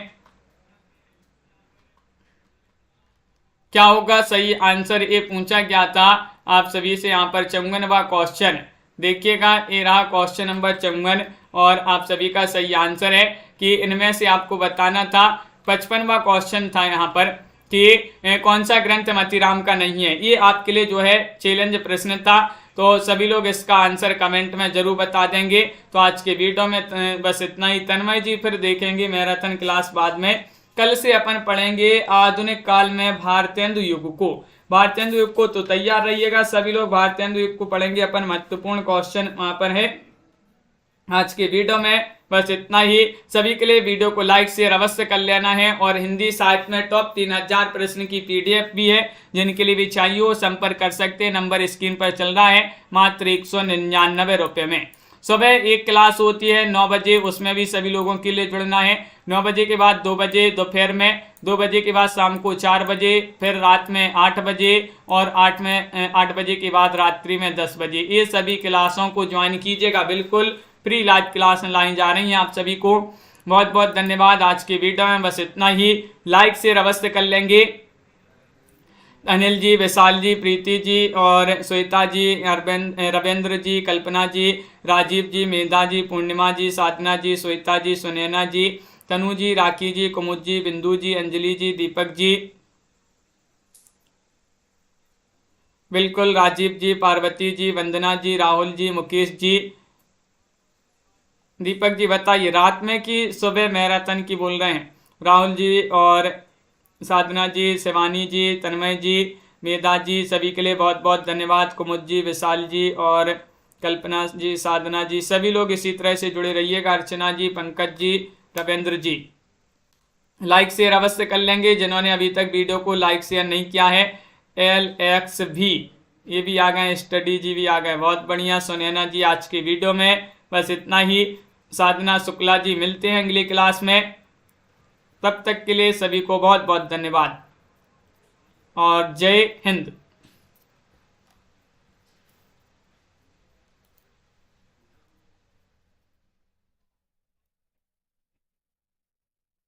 Speaker 1: क्या होगा सही आंसर, ये पूछा गया था आप सभी से यहाँ पर 54वां क्वेश्चन। देखिएगा ये रहा क्वेश्चन नंबर 54 और आप सभी का सही आंसर है कि इनमें से आपको बताना था। 55वां क्वेश्चन था यहाँ पर कि कौन सा ग्रंथ मतीराम का नहीं है। ये आपके लिए जो है चैलेंज प्रश्न था, तो सभी लोग इसका आंसर कमेंट में जरूर बता देंगे। तो आज के वीडियो में बस इतना ही। तन्मय जी फिर देखेंगे मैराथन क्लास बाद में। कल से अपन पढ़ेंगे आधुनिक काल में भारतेंदु युग को। भारतेंदु युग को तो तैयार रहिएगा सभी लोग, भारतेंदु युग को पढ़ेंगे अपन। महत्वपूर्ण क्वेश्चन वहां पर है आज के वीडियो में। बस इतना ही। सभी के लिए वीडियो को लाइक शेयर अवश्य कर लेना है। और हिंदी साहित्य में टॉप 3000 प्रश्न की पीडीएफ भी है, जिनके लिए भी चाहिए हो संपर्क कर सकते हैं। नंबर स्क्रीन पर चल रहा है, मात्र 199 रुपये में। सुबह एक क्लास होती है 9 बजे, उसमें भी सभी लोगों के लिए जुड़ना है। 9 बजे के बाद 2 बजे दोपहर में, 2 बजे के बाद शाम को 4 बजे, फिर रात में 8 बजे और 8 बजे के बाद रात्रि में 10 बजे। ये सभी क्लासों को ज्वाइन कीजिएगा, बिल्कुल फ्री लाइव क्लास लाई जा रही हैं आप सभी को। बहुत बहुत धन्यवाद। आज की वीडियो में बस इतना ही। लाइक शेयर अवश्य कर लेंगे। अनिल जी, विशाल जी, प्रीति जी और श्वेता जी, रविंद्र जी, कल्पना जी, राजीव जी, मेधा जी, पूर्णिमा जी, साधना जी, श्वेता जी, सुनैना जी, तनु जी, राखी जी, कुमुद जी, बिंदु जी, अंजलि जी, दीपक जी, बिल्कुल राजीव जी, पार्वती जी, वंदना जी, राहुल जी, मुकेश जी। दीपक जी बताइए रात में कि सुबह मैराथन की बोल रहे हैं? राहुल जी और साधना जी, शिवानी जी, तन्मय जी, मेधा जी, सभी के लिए बहुत बहुत धन्यवाद। कुमुद जी, विशाल जी और कल्पना जी, साधना जी, सभी लोग इसी तरह से जुड़े रहिएगा। अर्चना जी, पंकज जी, रविंद्र जी, लाइक शेयर अवश्य कर लेंगे। जिन्होंने अभी तक वीडियो को लाइक शेयर नहीं किया है, LX भी, ये भी आ गए, स्टडी जी भी आ गए, बहुत बढ़िया। सुनैना जी आज की वीडियो में बस इतना ही। साधना शुक्ला जी, मिलते हैं अगली क्लास में। तब तक के लिए सभी को बहुत बहुत धन्यवाद और जय हिंद।